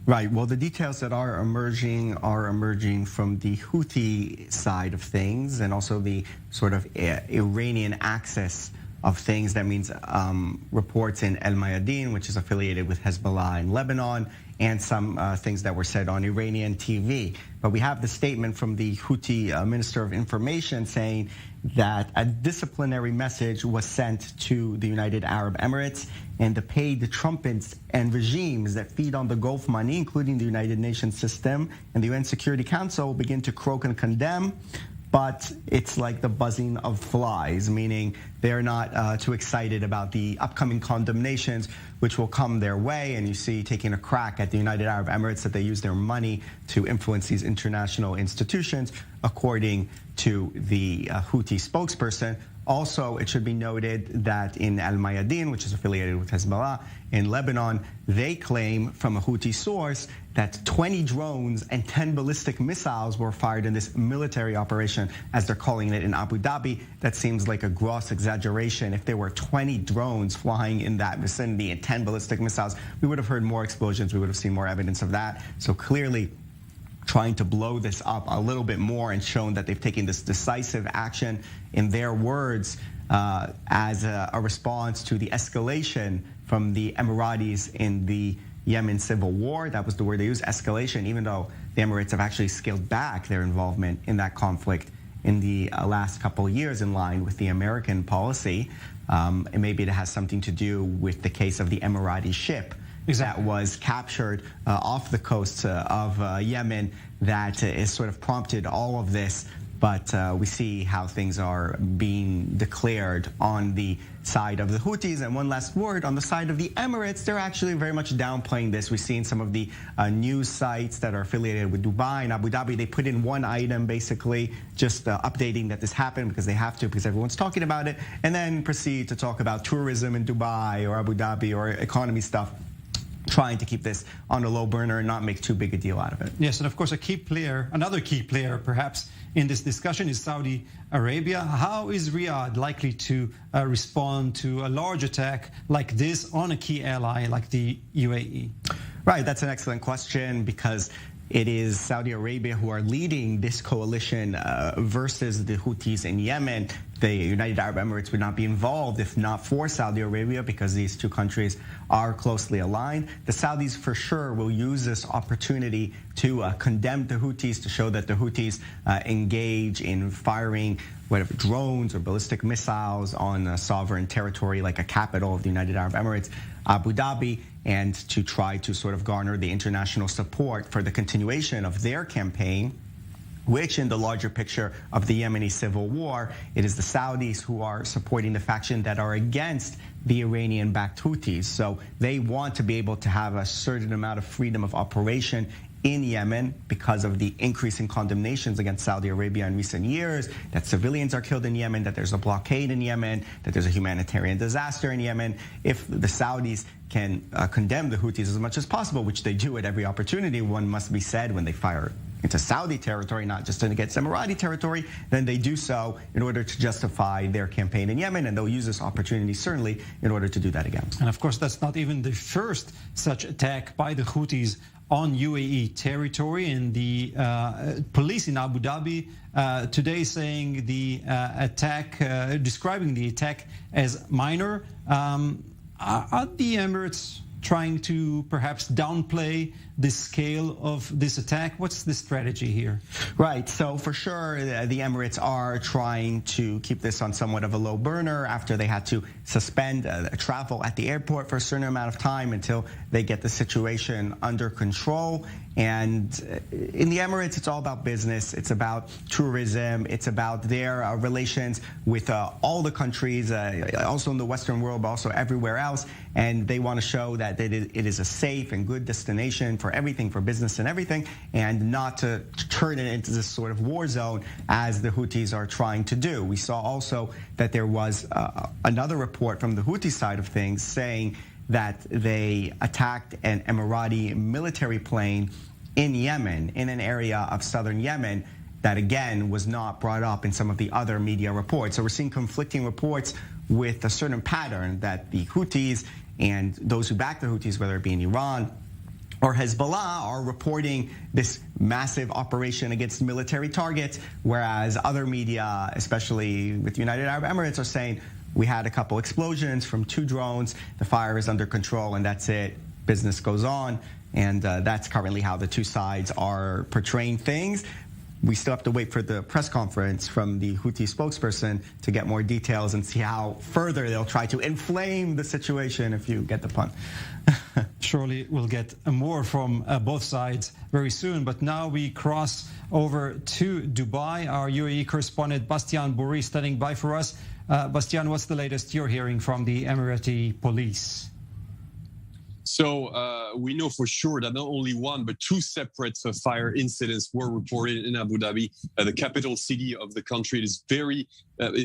Right. Well, the details that are emerging from the Houthi side of things, and also the sort of Iranian axis of things. That means reports in El Mayadeen, which is affiliated with Hezbollah in Lebanon, and some things that were said on Iranian TV. But we have the statement from the Houthi Minister of Information saying that a disciplinary message was sent to the United Arab Emirates, and the paid trumpets and regimes that feed on the Gulf money, including the United Nations system and the UN Security Council, begin to croak and condemn. But it's like the buzzing of flies, meaning they're not too excited about the upcoming condemnations, which will come their way. And you see taking a crack at the United Arab Emirates that they use their money to influence these international institutions, according to the Houthi spokesperson. Also, it should be noted that in Al Mayadeen, which is affiliated with Hezbollah in Lebanon, they claim from a Houthi source that 20 drones and 10 ballistic missiles were fired in this military operation, as they're calling it, in Abu Dhabi. That seems like a gross exaggeration. If there were 20 drones flying in that vicinity and 10 ballistic missiles, we would have heard more explosions. We would have seen more evidence of that. So clearly, trying to blow this up a little bit more and shown that they've taken this decisive action, in their words, as a response to the escalation from the Emiratis in the Yemen civil war. That was the word they used, escalation, even though the Emirates have actually scaled back their involvement in that conflict in the last couple of years, in line with the American policy. And maybe it has something to do with the case of the Emirati ship that was captured off the coast of Yemen, that is sort of prompted all of this. But we see how things are being declared on the side of the Houthis. And one last word, on the side of the Emirates, they're actually very much downplaying this. We've seen some of the news sites that are affiliated with Dubai and Abu Dhabi. They put in one item, basically just updating that this happened because they have to, because everyone's talking about it, and then proceed to talk about tourism in Dubai or Abu Dhabi or economy stuff, trying to keep this on a low burner and not make too big a deal out of it. Yes, and of course, another key player perhaps in this discussion is Saudi Arabia. How is Riyadh likely to respond to a large attack like this on a key ally like the UAE? Right, that's an excellent question, because it is Saudi Arabia who are leading this coalition versus the Houthis in Yemen. The United Arab Emirates would not be involved if not for Saudi Arabia, because these two countries are closely aligned. The Saudis for sure will use this opportunity to condemn the Houthis, to show that the Houthis engage in firing whatever drones or ballistic missiles on sovereign territory like a capital of the United Arab Emirates, Abu Dhabi, and to try to sort of garner the international support for the continuation of their campaign, which in the larger picture of the Yemeni civil war, it is the Saudis who are supporting the faction that are against the Iranian-backed Houthis. So they want to be able to have a certain amount of freedom of operation in Yemen because of the increasing condemnations against Saudi Arabia in recent years, that civilians are killed in Yemen, that there's a blockade in Yemen, that there's a humanitarian disaster in Yemen. If the Saudis can condemn the Houthis as much as possible, which they do at every opportunity, one must be said, when they fire into Saudi territory, not just against Emirati territory, then they do so in order to justify their campaign in Yemen, and they'll use this opportunity certainly in order to do that again. And of course, that's not even the first such attack by the Houthis on UAE territory. And the police in Abu Dhabi today saying the attack, describing the attack as minor. Are the Emirates trying to perhaps downplay the scale of this attack? What's the strategy here? Right, so for sure, the Emirates are trying to keep this on somewhat of a low burner after they had to suspend travel at the airport for a certain amount of time until they get the situation under control. And in the Emirates, it's all about business. It's about tourism. It's about their relations with all the countries, also in the Western world, but also everywhere else. And they want to show that it is a safe and good destination for everything, for business and everything, and not to turn it into this sort of war zone as the Houthis are trying to do. We saw also that there was another report from the Houthi side of things saying that they attacked an Emirati military plane in Yemen, in an area of southern Yemen, that again was not brought up in some of the other media reports. So we're seeing conflicting reports with a certain pattern that the Houthis and those who back the Houthis, whether it be in Iran or Hezbollah are reporting this massive operation against military targets, whereas other media, especially with United Arab Emirates, are saying we had a couple explosions from 2 drones, the fire is under control, and that's it. Business goes on, and that's currently how the 2 sides are portraying things. We still have to wait for the press conference from the Houthi spokesperson to get more details and see how further they'll try to inflame the situation, if you get the pun. Surely we'll get more from both sides very soon. But now we cross over to Dubai. Our UAE correspondent Bastien Borie standing by for us. Bastien, what's the latest you're hearing from the Emirati police? So we know for sure that not only 1, but 2 separate fire incidents were reported in Abu Dhabi, the capital city of the country. It is very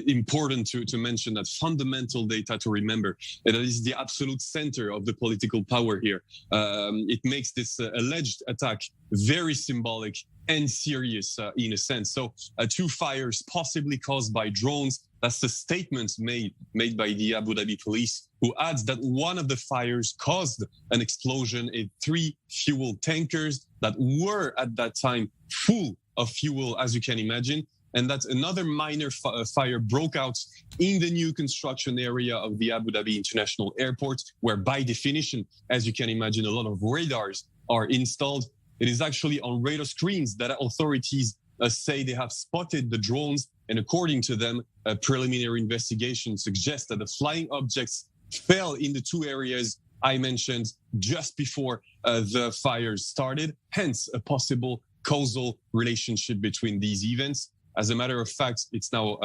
important to mention that fundamental data to remember. That is the absolute center of the political power here. It makes this alleged attack very symbolic and serious in a sense. So 2 fires possibly caused by drones. That's the statement made by the Abu Dhabi police, who adds that one of the fires caused an explosion in 3 fuel tankers that were at that time full of fuel, as you can imagine. And that another minor fire broke out in the new construction area of the Abu Dhabi International Airport, where by definition, as you can imagine, a lot of radars are installed. It is actually on radar screens that authorities say they have spotted the drones. And according to them, a preliminary investigation suggests that the flying objects fell in the 2 areas I mentioned just before the fires started, hence a possible causal relationship between these events. As a matter of fact, it's now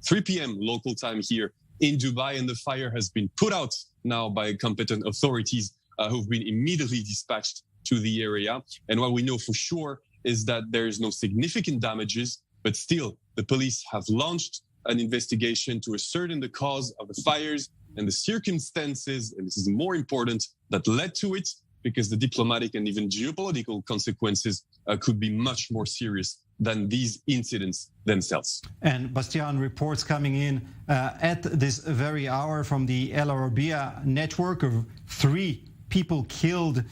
3 p.m. local time here in Dubai, and the fire has been put out now by competent authorities who've been immediately dispatched to the area. And what we know for sure is that there is no significant damages, but still the police have launched an investigation to ascertain the cause of the fires and the circumstances, and this is more important, that led to it, because the diplomatic and even geopolitical consequences could be much more serious than these incidents themselves. And Bastien, reports coming in at this very hour from the El Arabiya network of 3 people killed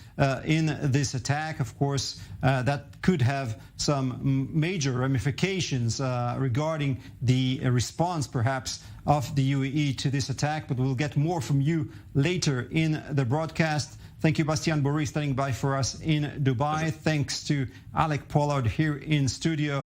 in this attack. Of course, that could have some major ramifications regarding the response, perhaps, of the UAE to this attack. But we'll get more from you later in the broadcast. Thank you, Bastien Borie, standing by for us in Dubai. Thanks to Alec, Pollard here in studio.